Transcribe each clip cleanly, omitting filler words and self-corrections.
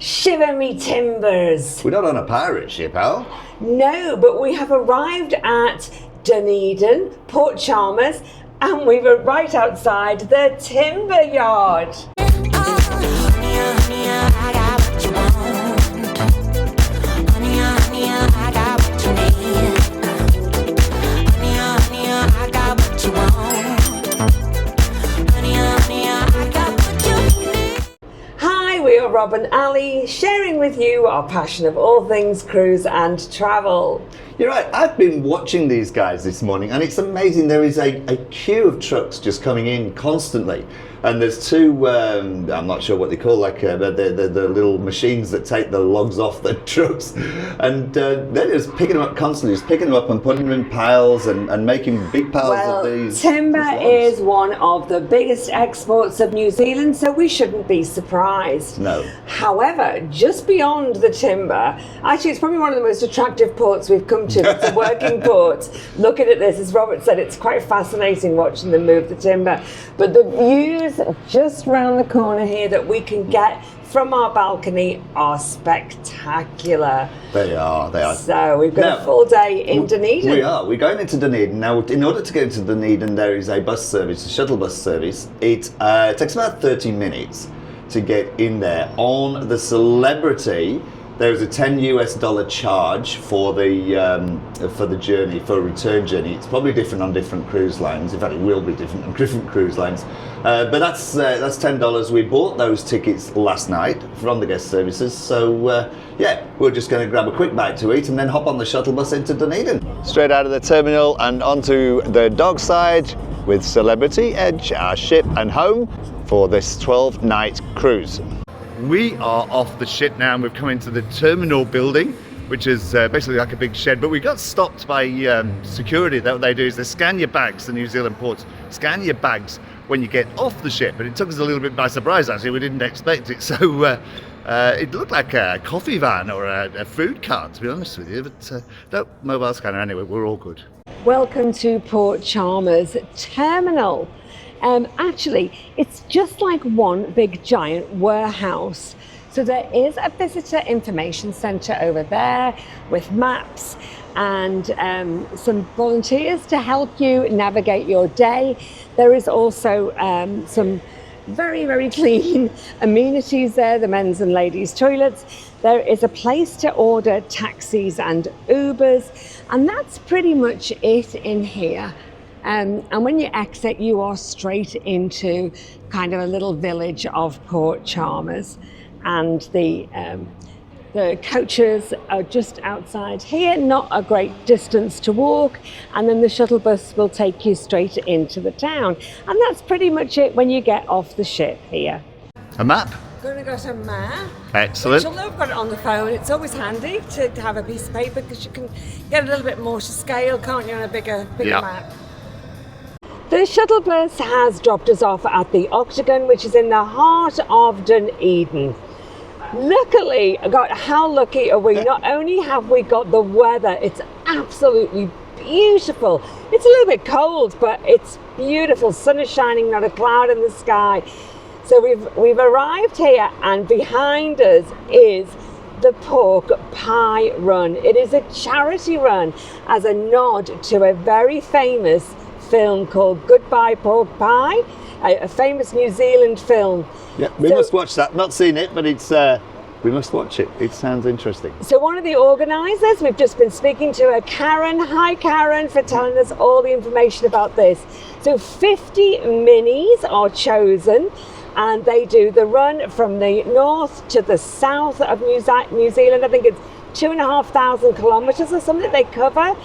Shiver me timbers. We're not on a pirate ship, Al. No, but we have arrived at Dunedin, Port Chalmers, and we were right outside the timber yard. We are Rob and Ali, sharing with you our passion of all things cruise and travel. You're right, I've been watching these guys this morning and it's amazing. There is a queue of trucks just coming in constantly. And there's two, I'm not sure what they call, like the little machines that take the logs off the trucks. And they're just picking them up constantly, just picking them up and putting them in piles and making big piles of these. Timber is one of the biggest exports of New Zealand, so we shouldn't be surprised. No. However, just beyond the timber, actually it's probably one of the most attractive ports we've come to. It's a working port. Looking at this, as Robert said, it's quite fascinating watching them move the timber. But the views just round the corner here that we can get from our balcony are spectacular. They are. So we've got a full day in Dunedin. We're going into Dunedin. Now, in order to get into Dunedin, there is a bus service, a shuttle bus service. It takes about 30 minutes to get in there. On the Celebrity, there is a $10 charge for the journey, for a return journey. It's probably different on different cruise lines. In fact, it will be different on different cruise lines. But that's $10. We bought those tickets last night from the guest services. So yeah, we're just going to grab a quick bite to eat and then hop on the shuttle bus into Dunedin. Straight out of the terminal and onto the dockside with Celebrity Edge, our ship, and home for this 12-night cruise. We are off the ship now and we've come into the terminal building, which is basically like a big shed, but we got stopped by security. What they do is they scan your bags, the New Zealand ports, scan your bags when you get off the ship, and it took us a little bit by surprise actually, we didn't expect it. So it looked like a coffee van or a food cart, to be honest with you, but no, mobile scanner anyway, we're all good. Welcome to Port Chalmers Terminal. Actually, it's just like one big giant warehouse. So there is a visitor information centre over there with maps and some volunteers to help you navigate your day. There is also some very, very clean amenities there, the men's and ladies' toilets. There is a place to order taxis and Ubers, and that's pretty much it in here. And when you exit, you are straight into kind of a little village of Port Chalmers, and the coaches are just outside here, not a great distance to walk, and then the shuttle bus will take you straight into the town. And that's pretty much it when you get off the ship here. A map? Going to got a map. Excellent. Which, although I've got it on the phone, it's always handy to have a piece of paper because you can get a little bit more to scale, can't you, on a bigger map. The shuttle bus has dropped us off at the Octagon, which is in the heart of Dunedin. Luckily, how lucky are we? Not only have we got the weather, it's absolutely beautiful. It's a little bit cold, but it's beautiful. Sun is shining, not a cloud in the sky. So we've arrived here, and behind us is the Pork Pie Run. It is a charity run as a nod to a very famous film called Goodbye Pork Pie, a famous New Zealand film. Yeah, we must watch that. Not seen it, but it's we must watch it. It sounds interesting. So one of the organisers, we've just been speaking to Karen. Hi Karen, for telling us all the information about this. So 50 minis are chosen, and they do the run from the north to the south of New Zealand. I think it's 2,500 kilometres or something they cover,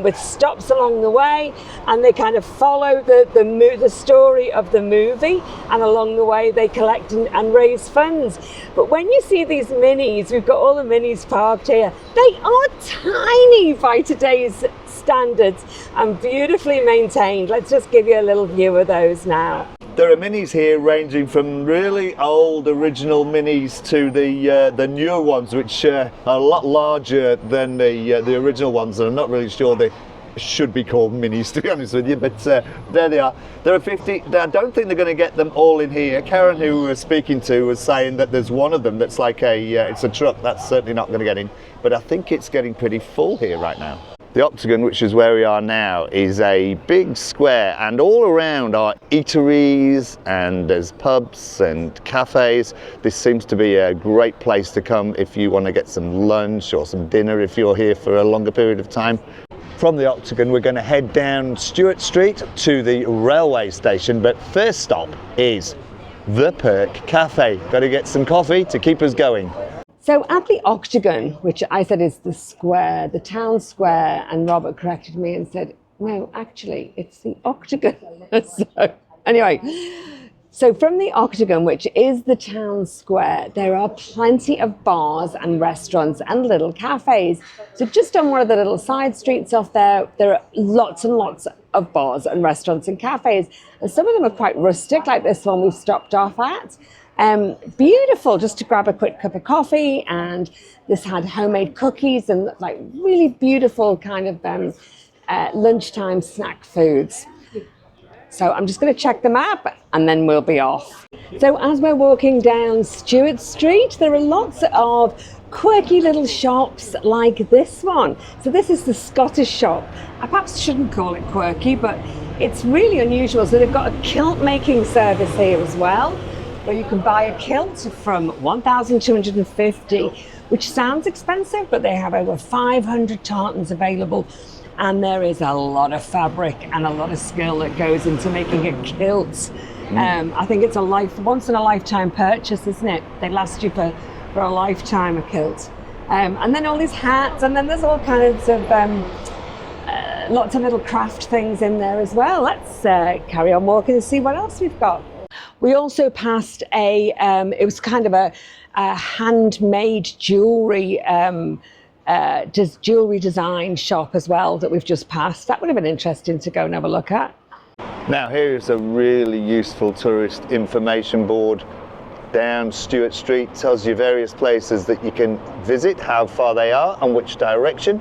with stops along the way, and they kind of follow the story of the movie, and along the way they collect and raise funds. But when you see these minis, we've got all the minis parked here, they are tiny by today's standards and beautifully maintained. Let's just give you a little view of those now. There are minis here ranging from really old original minis to the newer ones, which are a lot larger than the original ones, and I'm not really sure the should be called minis, to be honest with you, but there they are. There are 50. I don't think they're going to get them all in here. Karen, who we were speaking to, was saying that there's one of them that's like it's a truck. That's certainly not going to get in, but I think it's getting pretty full here right now. The Octagon, which is where we are now, is a big square, and all around are eateries and there's pubs and cafes. This seems to be a great place to come if you want to get some lunch or some dinner if you're here for a longer period of time. From the Octagon, we're going to head down Stewart Street to the railway station, but first stop is the Perk Cafe. Got to get some coffee to keep us going. So at the Octagon, which I said is the square, the town square, and Robert corrected me and said, no, actually, it's the Octagon. So anyway, so from the Octagon, which is the town square, there are plenty of bars and restaurants and little cafes. So just on one of the little side streets off there, there are lots and lots of bars and restaurants and cafes. And some of them are quite rustic, like this one we've stopped off at. Beautiful, just to grab a quick cup of coffee, and this had homemade cookies and like really beautiful kind of lunchtime snack foods. So I'm just going to check the map and then we'll be off. So as we're walking down Stewart Street, there are lots of quirky little shops like this one. So this is the Scottish shop. I perhaps shouldn't call it quirky, but it's really unusual. So they've got a kilt making service here as well, where you can buy a kilt from $1,250, which sounds expensive, but they have over 500 tartans available. And there is a lot of fabric and a lot of skill that goes into making a kilt. I think it's a once in a lifetime purchase, isn't it? They last you for a lifetime, a kilt. And then all these hats, and then there's all kinds of lots of little craft things in there as well. Let's carry on walking and see what else we've got. We also passed it was kind of a handmade jewellery jewellery design shop as well that we've just passed. That would have been interesting to go and have a look at. Now here's a really useful tourist information board down Stewart Street. Tells you various places that you can visit, how far they are and which direction.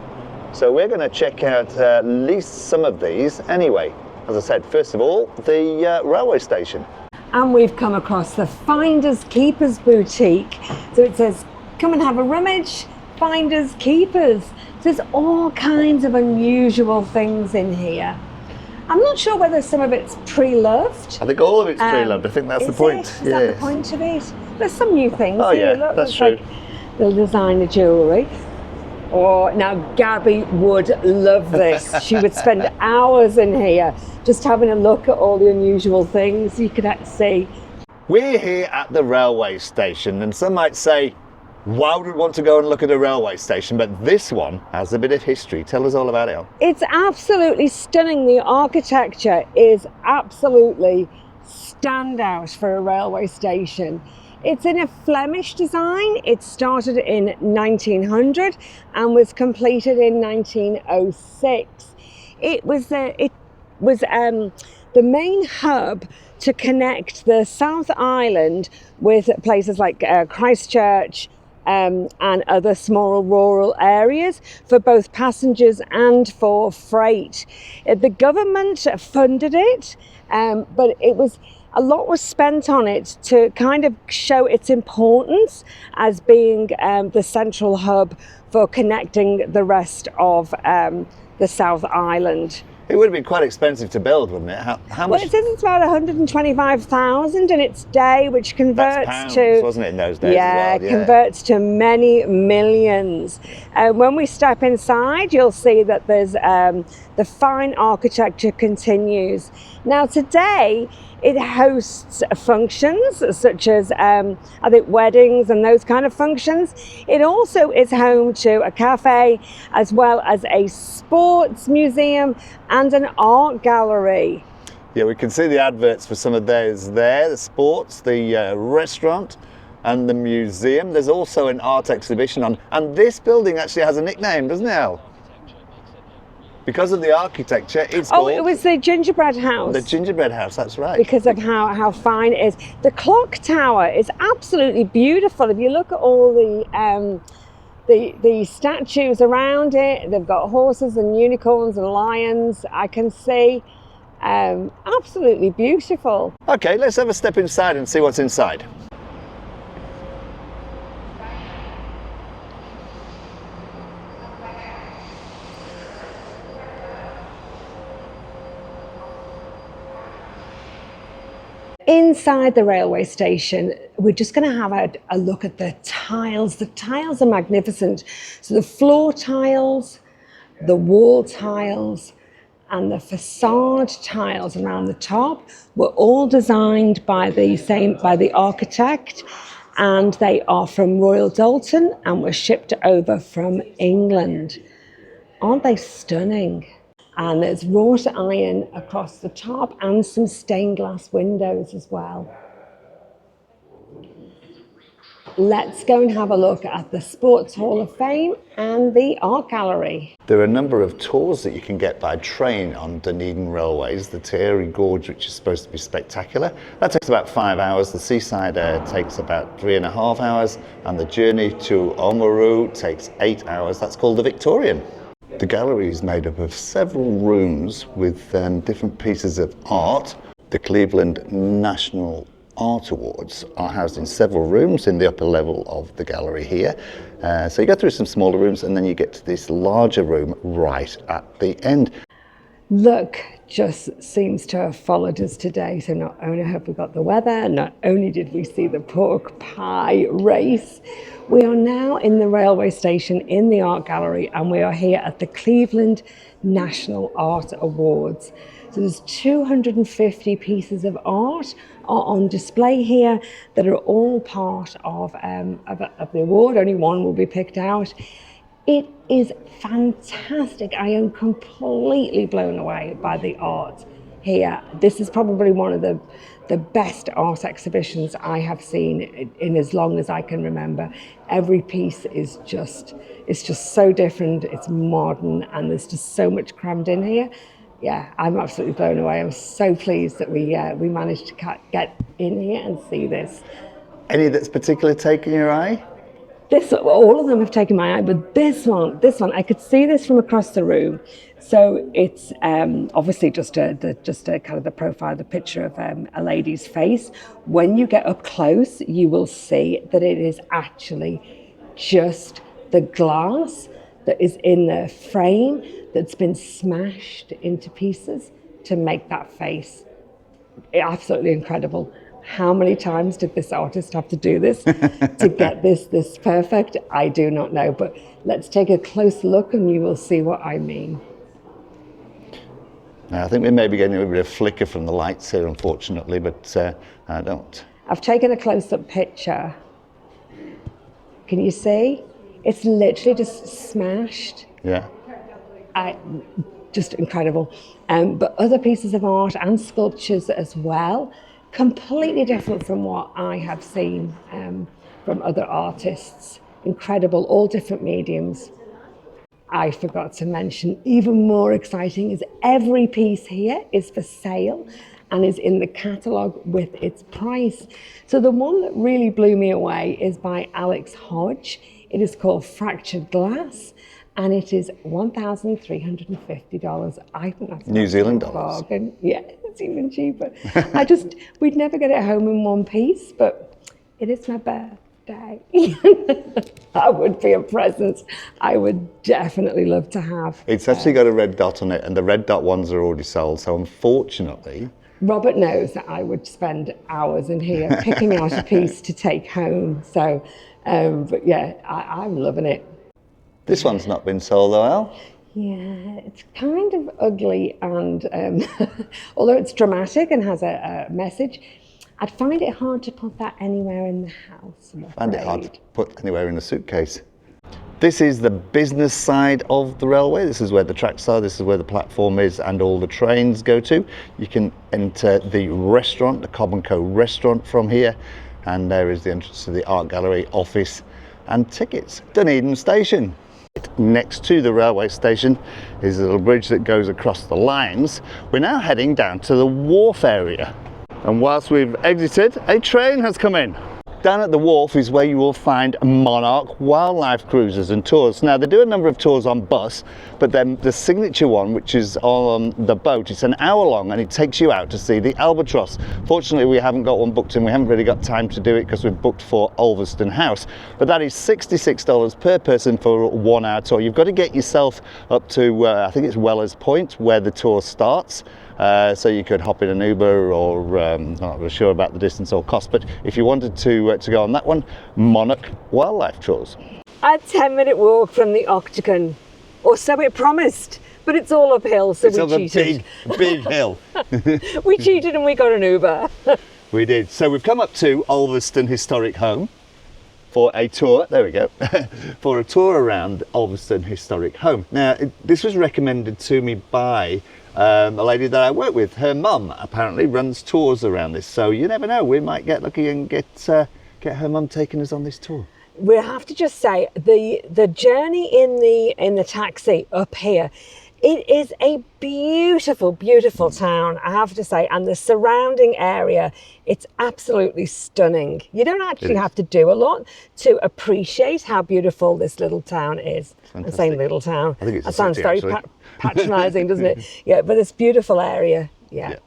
So we're going to check out at least some of these anyway. As I said, first of all, the railway station. And we've come across the Finders Keepers boutique. So it says, come and have a rummage, Finders Keepers. There's all kinds of unusual things in here. I'm not sure whether some of it's pre-loved. I think all of it's pre-loved. I think that's the point. Is that the point of it? There's some new things. Oh here. yeah, Look, that's true. like the designer jewellery. Oh, now Gabby would love this. She would spend hours in here just having a look at all the unusual things you could see. We're here at the railway station, and some might say, why would we want to go and look at a railway station? But this one has a bit of history. Tell us all about it, Elle. It's absolutely stunning. The architecture is absolutely standout for a railway station. It's in a Flemish design. It started in 1900 and was completed in 1906. It was the main hub to connect the South Island with places like Christchurch and other small rural areas for both passengers and for freight. The government funded it, but a lot was spent on it to kind of show its importance as being the central hub for connecting the rest of the South Island. It would have been quite expensive to build, wouldn't it? How much? Well, it says it's about 125,000 in its day, which converts That's pounds, to, wasn't it, in those days? yeah, as well? converts to many millions. When we step inside, you'll see that there's the fine architecture continues. Now today, it hosts functions such as, I think, weddings and those kind of functions. It also is home to a cafe, as well as a sports museum and an art gallery. Yeah, we can see the adverts for some of those there, the sports, the restaurant and the museum. There's also an art exhibition on, and this building actually has a nickname, doesn't it, Elle? Because of the architecture, it's called... Oh, it was the Gingerbread House. The Gingerbread House, that's right. Because of how fine it is. The clock tower is absolutely beautiful. If you look at all the statues around it, they've got horses and unicorns and lions, I can see. Absolutely beautiful. Okay, let's have a step inside and see what's inside. Inside the railway station, we're just going to have a look at the tiles. The tiles are magnificent. So the floor tiles, the wall tiles, and the facade tiles around the top were all designed by the architect, and they are from Royal Dalton and were shipped over from England. Aren't they stunning? And there's wrought iron across the top and some stained glass windows as well. Let's go and have a look at the Sports Hall of Fame and the Art Gallery. There are a number of tours that you can get by train on Dunedin railways. The Teary Gorge, which is supposed to be spectacular, that takes about 5 hours. The Seaside takes about 3.5 hours, and the journey to Oamaru takes 8 hours. That's called the Victorian. The gallery is made up of several rooms with different pieces of art. The Cleveland National Art Awards are housed in several rooms in the upper level of the gallery here. So you go through some smaller rooms and then you get to this larger room right at the end. Luck just seems to have followed us today. So not only have we got the weather, not only did we see the pork pie race, we are now in the railway station in the art gallery, and we are here at the Cleveland National Art Awards. So there's 250 pieces of art are on display here that are all part of the award. Only one will be picked out. It is fantastic. I am completely blown away by the art here. This is probably one of the best art exhibitions I have seen in as long as I can remember. Every piece is it's just so different, it's modern, and there's just so much crammed in here. Yeah, I'm absolutely blown away. I'm so pleased that we managed to get in here and see this. Any that's particularly taken your eye? All of them have taken my eye, but this one, I could see this from across the room. So it's obviously just a kind of the profile, the picture of a lady's face. When you get up close, you will see that it is actually just the glass that is in the frame that's been smashed into pieces to make that face. Absolutely incredible. How many times did this artist have to do this to get this perfect? I do not know, but let's take a close look and you will see what I mean. I think we may be getting a bit of flicker from the lights here, unfortunately, but I don't. I've taken a close-up picture. Can you see? It's literally just smashed. Yeah. Just incredible. But other pieces of art and sculptures as well, completely different from what I have seen from other artists. Incredible, all different mediums. I forgot to mention, even more exciting is every piece here is for sale and is in the catalogue with its price. So the one that really blew me away is by Alex Hodge. It is called Fractured Glass, and it is $1,350. I think that's New Zealand dollars. Bargain. Yeah, it's even cheaper. We'd never get it home in one piece, but it is my birthday. That would be a present I would definitely love to have. It's actually got a red dot on it, and the red dot ones are already sold, so unfortunately... Robert knows that I would spend hours in here picking out a piece to take home, so, but yeah, I'm loving it. This one's not been sold though, Al? Yeah, it's kind of ugly, and although it's dramatic and has a message, I'd find it hard to put that anywhere in the house. I find it hard to put anywhere in a suitcase. This is the business side of the railway. This is where the tracks are, this is where the platform is, and all the trains go to. You can enter the restaurant, the Cobb & Co restaurant from here, and there is the entrance to the art gallery, office, and tickets. Dunedin Station. Next to the railway station is a little bridge that goes across the lines. We're now heading down to the wharf area. And whilst we've exited, a train has come in. Down at the wharf is where you will find Monarch Wildlife Cruises and Tours. Now they do a number of tours on bus, but then the signature one, which is on the boat, it's an hour long and it takes you out to see the albatross. Fortunately we haven't got one booked and we haven't really got time to do it because we've booked for Olveston House. But that is $66 per person for a 1 hour tour. You've got to get yourself up to, I think it's Wellers Point, where the tour starts. So you could hop in an Uber, or I'm not really sure about the distance or cost, but if you wanted to go on that one, Monarch Wildlife Tours. A 10-minute walk from the Octagon, or so it promised, but it's all uphill, so It's we cheated. a big hill. We cheated and we got an Uber. We did. So we've come up to Olveston Historic Home for a tour, there we go, for a tour around Olveston Historic Home. Now, this was recommended to me by a lady that I work with. Her mum apparently runs tours around this, so you never know, we might get lucky and get her mum taking us on this tour. We have to just say the journey in the taxi up here, it is a beautiful, beautiful town, I have to say, and the surrounding area, it's absolutely stunning. You don't actually have to do a lot to appreciate how beautiful this little town is. I'm saying little town. I think it's that sounds city, very patronising, doesn't it? Yeah, but this beautiful area, yeah.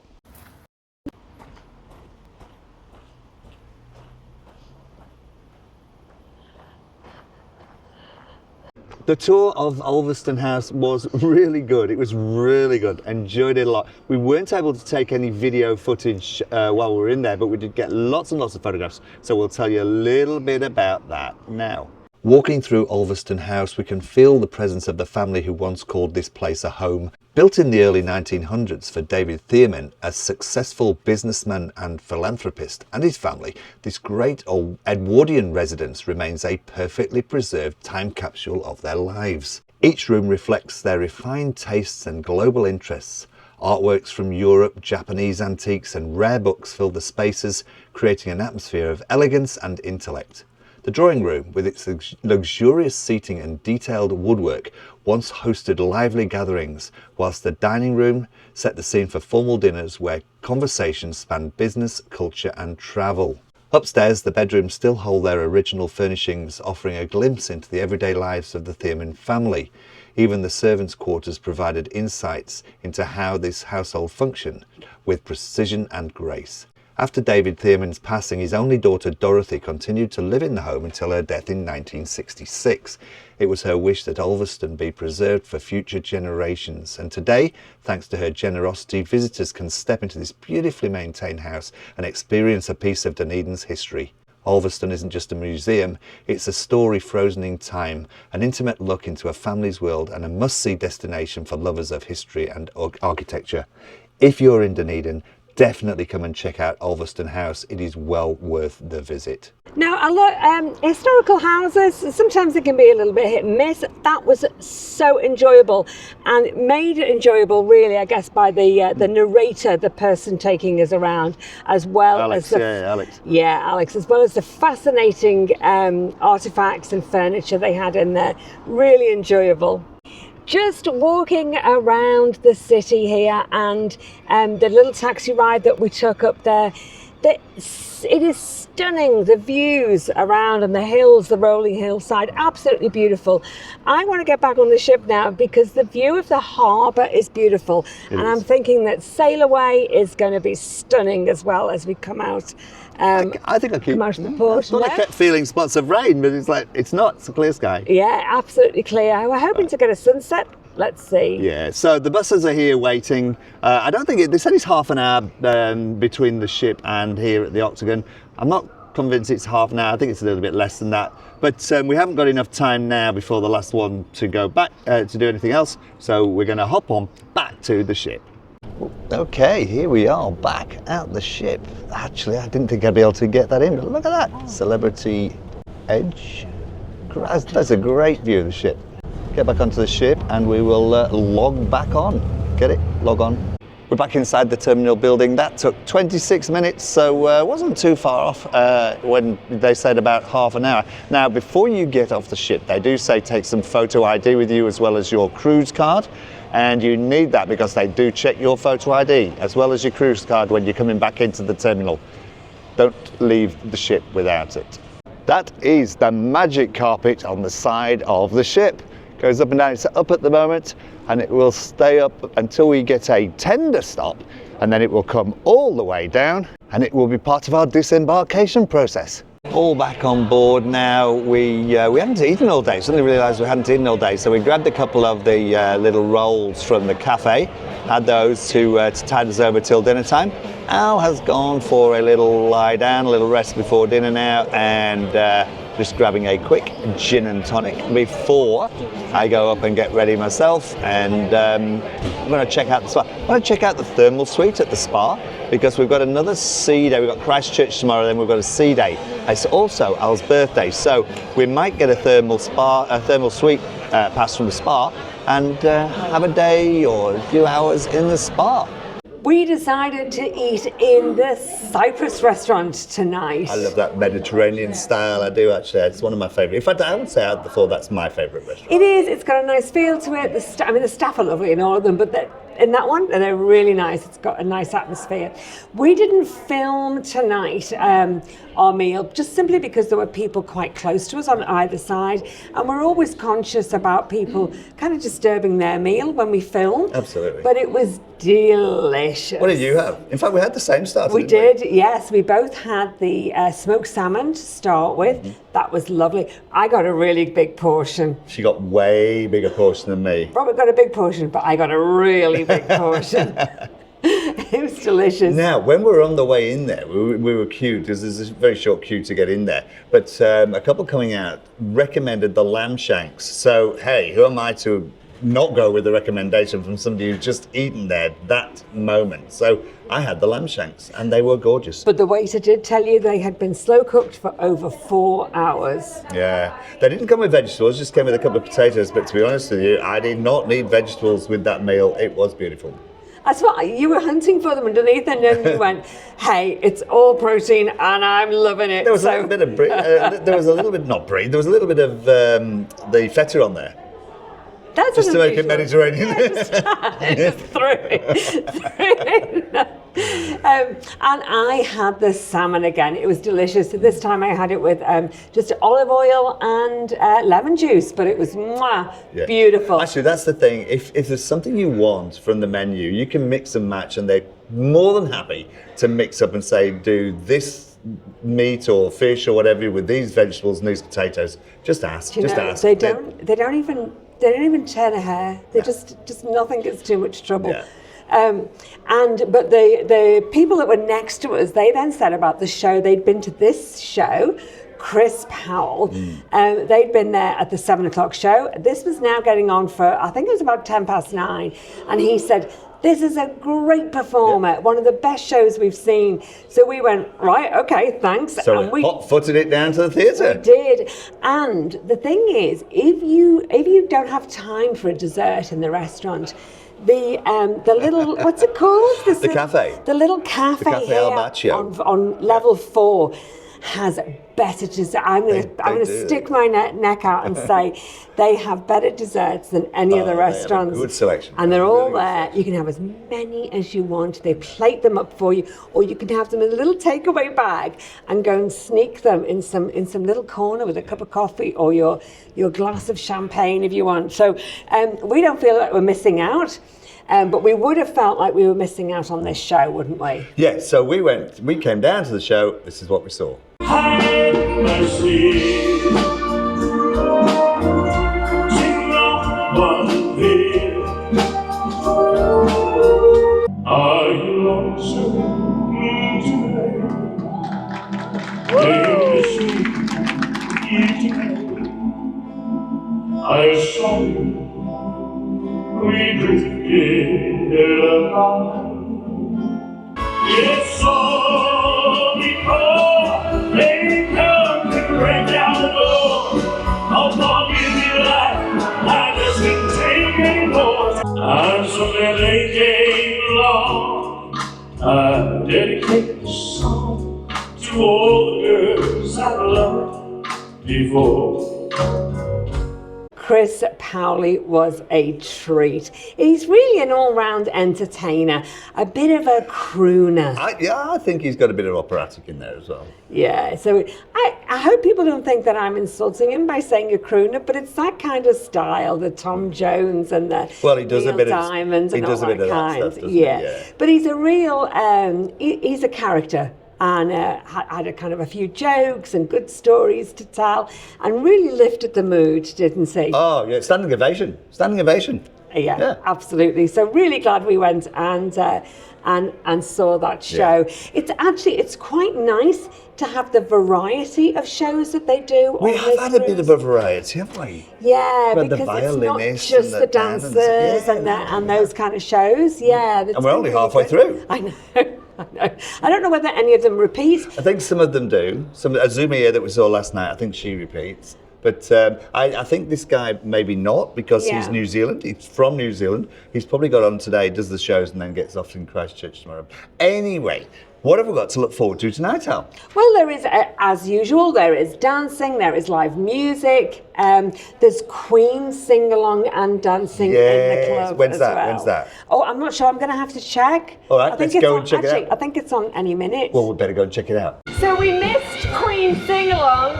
The tour of Olveston House was really good. It was really good. Enjoyed it a lot. We weren't able to take any video footage while we were in there, but we did get lots and lots of photographs. So we'll tell you a little bit about that now. Walking through Olveston House, we can feel the presence of the family who once called this place a home. Built in the early 1900s for David Thierman, a successful businessman and philanthropist, and his family, this great Edwardian residence remains a perfectly preserved time capsule of their lives. Each room reflects their refined tastes and global interests. Artworks from Europe, Japanese antiques and rare books fill the spaces, creating an atmosphere of elegance and intellect. The drawing room, with its luxurious seating and detailed woodwork, once hosted lively gatherings, whilst the dining room set the scene for formal dinners where conversations spanned business, culture and travel. Upstairs, the bedrooms still hold their original furnishings, offering a glimpse into the everyday lives of the Thierman family. Even the servants' quarters provided insights into how this household functioned, with precision and grace. After David Thierman's passing, his only daughter Dorothy continued to live in the home until her death in 1966. It was her wish that Olveston be preserved for future generations, and today, thanks to her generosity, visitors can step into this beautifully maintained house and experience a piece of Dunedin's history. Olveston isn't just a museum, it's a story frozen in time, an intimate look into a family's world and a must-see destination for lovers of history and architecture. If you're in Dunedin, definitely come and check out Olveston House. It is well worth the visit. Now, a lot historical houses, sometimes it can be a little bit hit and miss. That was so enjoyable, and made it enjoyable really, I guess, by the narrator, the person taking us around, as well Alex, as Alex. Yeah, Alex, as well as the fascinating artifacts and furniture they had in there. Really enjoyable. Just walking around the city here, and the little taxi ride that we took up there, it is stunning. The views around and the hills, the rolling hillside, absolutely beautiful. I want to get back on the ship now because the view of the harbour is beautiful, and I'm thinking that Sail Away is going to be stunning as well as we come out. I think I keep. Come out of the port. I thought I kept feeling spots of rain, but it's like it's not. It's a clear sky. Yeah, absolutely clear. We're hoping to get a sunset. Let's see. Yeah, so the buses are here waiting. I don't think they said it's half an hour between the ship and here at the Octagon. I'm not convinced it's half an hour. I think it's a little bit less than that. But we haven't got enough time now before the last one to go back to do anything else. So we're going to hop on back to the ship. Okay, here we are back at the ship. Actually, I didn't think I'd be able to get that in, but look at that. Celebrity Edge. That's a great view of the ship. Get back onto the ship and we will log back on. Get it? Log on. We're back inside the terminal building. That took 26 minutes, so wasn't too far off when they said about half an hour. Now, before you get off the ship, they do say take some photo ID with you as well as your cruise card. And you need that because they do check your photo ID as well as your cruise card when you're coming back into the terminal. don't leave the ship without it. That is the magic carpet on the side of the ship. Goes up and down. It's up at the moment, and it will stay up until we get a tender stop, and then it will come all the way down, and it will be part of our disembarkation process. All back on board now. We hadn't eaten all day. Suddenly realised we hadn't eaten all day, so we grabbed a couple of the little rolls from the cafe, had those to tide us over till dinner time. Al has gone for a little lie down, a little rest before dinner now, and just grabbing a quick gin and tonic before I go up and get ready myself. And I'm going to check out the spa. I'm going to check out the thermal suite at the spa, because we've got another sea day. We've got Christchurch tomorrow, then we've got a sea day. It's also Al's birthday, so we might get a thermal suite pass from the spa and have a day or a few hours in the spa. We decided to eat in the Cyprus restaurant tonight. I love that Mediterranean style. I do actually. It's one of my favourite. In fact, I would say out of the four, that's my favourite restaurant. It is. It's got a nice feel to it. The staff are lovely in all of them, but in that one, they're really nice. It's got a nice atmosphere. We didn't film tonight our meal, just simply because there were people quite close to us on either side, and we're always conscious about people kind of disturbing their meal when we film. Absolutely. But it was delicious. What did you have? In fact, we had the same starter. We did, yes. We both had the smoked salmon to start with. Mm-hmm. That was lovely. I got a really big portion. She got way bigger portion than me. Robert got a big portion, but I got a really big portion. It was delicious. Now, when we were on the way in there, we were queued, because there's a very short queue to get in there. But a couple coming out recommended the lamb shanks. So, hey, who am I to not go with the recommendation from somebody who's just eaten there that moment? So I had the lamb shanks, and they were gorgeous. But the waiter did tell you they had been slow cooked for over 4 hours. Yeah, they didn't come with vegetables, just came with a couple of potatoes. But to be honest with you, I did not need vegetables with that meal. It was beautiful. That's what you were hunting for them underneath, and then you went, "Hey, it's all protein, and I'm loving it." There was a little bit of there was a little bit of the feta on there. That's just to make it Mediterranean. Yeah, just throw it. And I had the salmon again. It was delicious. This time I had it with just olive oil and lemon juice, but it was beautiful. Actually, that's the thing. If there's something you want from the menu, you can mix and match, and they're more than happy to mix up and say, do this meat or fish or whatever with these vegetables and these potatoes. Just ask. Ask. They don't even turn a hair. They just nothing gets too much trouble. Yeah. But the people that were next to us, they then said about the show. They'd been to this show, Chris Powell. They'd been there at the 7:00 show. This was now getting on for, I think it was about 9:10, and he said, "This is a great performer, one of the best shows we've seen." So we went, right, okay, thanks. So and we hot-footed it down to the theatre. We did. And the thing is, if you don't have time for a dessert in the restaurant, the little, what's it called? The cafe. The little cafe here on level 4 has better dessert. I'm going to stick my neck out and say they have better desserts than any other restaurants. Good selection. And they're all there. You can have as many as you want. They plate them up for you, or you can have them in a little takeaway bag and go and sneak them in some little corner with a cup of coffee or your glass of champagne if you want. So we don't feel like we're missing out. But we would have felt like we were missing out on this show, wouldn't we? Yeah, so we came down to the show. This is what we saw. Are you lonesome today? I saw you. We drifted apart. It's all because they come to break down the door. I'll forgive you like I just can't take anymore. I'm so glad they came along. I dedicate this song to all the girls I've loved before. Chris Powley was a treat. He's really an all-round entertainer, a bit of a crooner. I think he's got a bit of operatic in there as well. Yeah, so I hope people don't think that I'm insulting him by saying a crooner, but it's that kind of style, the Tom Jones and the He does Neil a bit Diamonds of, and all that kind. That stuff, doesn't yeah. he? Yeah. But he's a real, he's a character. And had a kind of a few jokes and good stories to tell, and really lifted the mood, didn't he? Oh yeah, standing ovation. Yeah, absolutely. So really glad we went and saw that show. Yeah. It's quite nice to have the variety of shows that they do. We have had a bit of a variety, haven't we? Yeah, because it's not just the dancers and those kind of shows. Yeah, and we're only halfway through. I know. I don't know whether any of them repeat. I think some of them do. Azumia that we saw last night, I think she repeats. But I think this guy maybe not, because he's New Zealand. He's from New Zealand. He's probably got on today, does the shows, and then gets off in Christchurch tomorrow. Anyway, what have we got to look forward to tonight, Al? Well, there is, as usual, there is dancing, there is live music, there's Queen sing-along and dancing in the club. When's that? Oh, I'm not sure. I'm going to have to check. All right, let's go and check it out. I think it's on any minute. Well, we better go and check it out. So we missed Queen sing-along.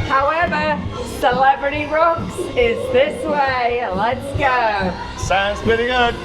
However, Celebrity Rocks is this way. Let's go. Sounds pretty good.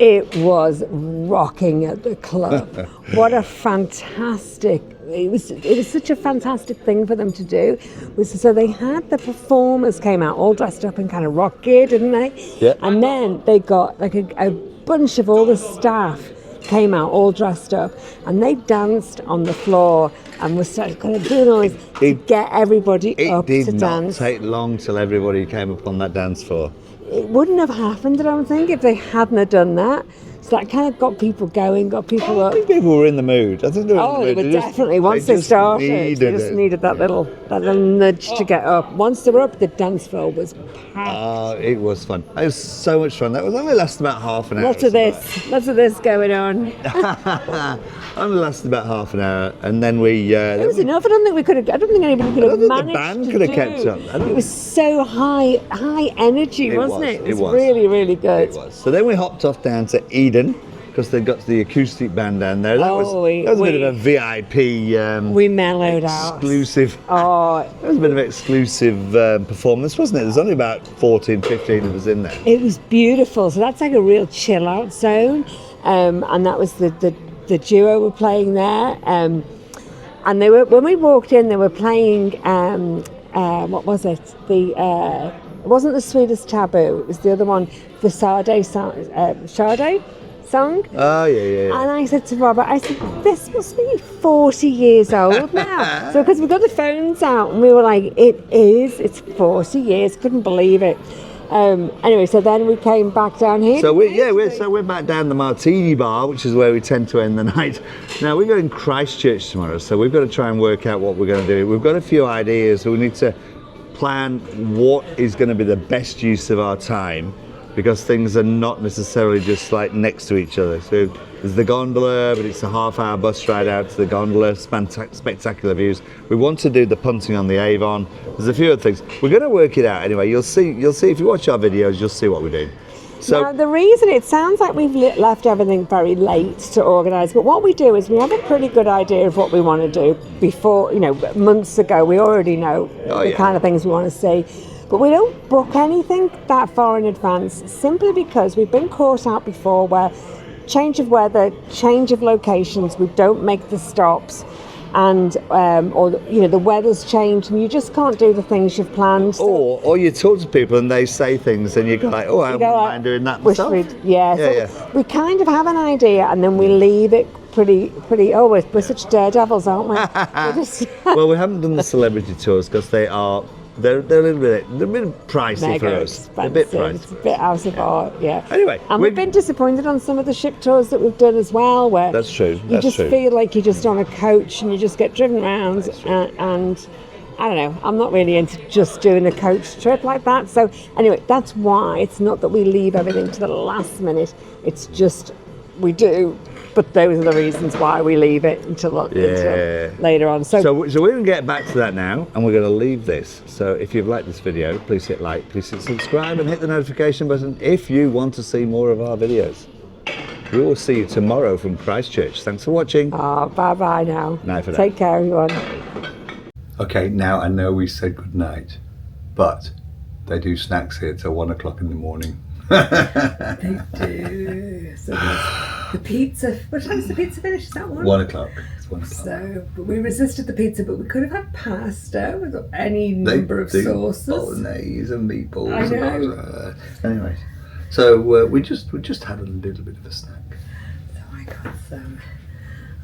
It was rocking at the club. What a fantastic, it was such a fantastic thing for them to do. So they had the performers came out all dressed up in kind of rock gear, didn't they? Yeah. And then they got like a bunch of all the staff came out all dressed up, and they danced on the floor and was kind of doing all this to get everybody up to dance. It did not take long till everybody came up on that dance floor. It wouldn't have happened, I don't think, if they hadn't have done that. So that kind of got people going, got people up. I think people were in the mood. I think they were in the mood. They were definitely. Once they started, they just needed that little nudge to get up. Once they were up, the dance floor was packed. It was fun. It was so much fun. That was only lasted about half an hour. Lots of this going on. Only lasted about half an hour, and then we. It was enough. I don't think anybody could have managed. The band could have kept up. It was so high energy, wasn't it? It was really, really good. It was. So then we hopped off down to Eden, because they've got the acoustic band down there. That was a bit of a VIP. We mellowed out. Exclusive. It was a bit of an exclusive performance, wasn't it? There's only about 14, 15 of us in there. It was beautiful. So that's like a real chill out zone, and that was the duo were playing there. And they were, when we walked in, they were playing. What was it? It wasn't the Sweetest Taboo. It was the other one, the Sade song. Oh, yeah. And I said to Robert, this must be 40 years old now. So, because we got the phones out and we were like, it's 40 years, couldn't believe it. Anyway, so then we came back down here. So we're back down the Martini Bar, which is where we tend to end the night. Now we're going to Christchurch tomorrow, so we've got to try and work out what we're going to do. We've got a few ideas, so we need to plan what is going to be the best use of our time, because things are not necessarily just like next to each other. So there's the gondola, but it's a half-hour bus ride out to the gondola, spectacular views. We want to do the punting on the Avon. There's a few other things. We're going to work it out anyway. You'll see if you watch our videos, you'll see what we do. So now, the reason, it sounds like we've left everything very late to organise, but what we do is we have a pretty good idea of what we want to do before, months ago. We already know the kind of things we want to see. But we don't book anything that far in advance, simply because we've been caught out before where change of weather, change of locations, we don't make the stops, and the weather's changed and you just can't do the things you've planned. Or you talk to people and they say things and you go like, I wouldn't mind doing that myself. So we kind of have an idea and then we leave it pretty. We're such daredevils, aren't we? Well, we haven't done the celebrity tours because they are they're a bit pricey Mega for us. expensive. They're a bit pricey. It's a bit out of our, yeah. Anyway, and we've been disappointed on some of the ship tours that we've done as well, where That's true. you just feel like you're just on a coach and you just get driven around, and I don't know, I'm not really into just doing a coach trip like that. So anyway, that's why it's not that we leave everything to the last minute. It's just we do, but those are the reasons why we leave it until later on. So we're going to get back to that now, and we're going to leave this. So if you've liked this video, please hit like, please hit subscribe, and hit the notification button if you want to see more of our videos. We will see you tomorrow from Christchurch. Thanks for watching. Bye-bye now. Night for now. Take care, everyone. Okay, now I know we said good night, but they do snacks here till 1 o'clock in the morning. They do. So the pizza. What time does the pizza finish? Is that 1? 1 o'clock. It's 1 o'clock. So we resisted the pizza, but we could have had pasta with any number of sauces. Bolognese and meatballs. I know. Anyway, so we just had a little bit of a snack. So I got some.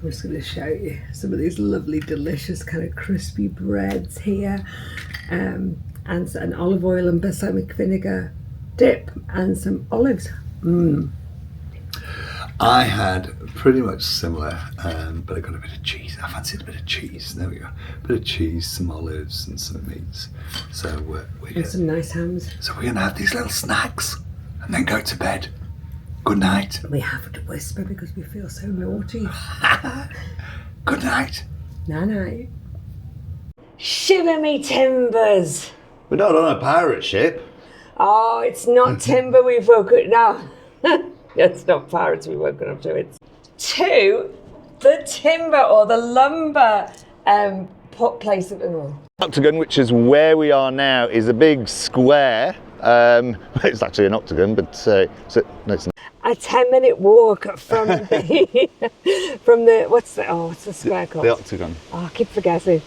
I'm just going to show you some of these lovely, delicious kind of crispy breads here, and an olive oil and balsamic vinegar dip, and some olives. I had pretty much similar, but I got a bit of cheese. I fancied a bit of cheese. There we go. A bit of cheese, some olives, and some meats. So And some nice hams. So we're going to have these little snacks and then go to bed. Good night. We have to whisper because we feel so naughty. Good night. Night. Shiver me timbers. We're not on a pirate ship. Oh, it's not timber we've woken. No, it's not pirates we've woken up to. It's to the timber or the lumber place. Octagon, which is where we are now, is a big square. It's actually an octagon, but no, it's not. A 10-minute walk from the what's the square called? The octagon. Oh, I keep forgetting.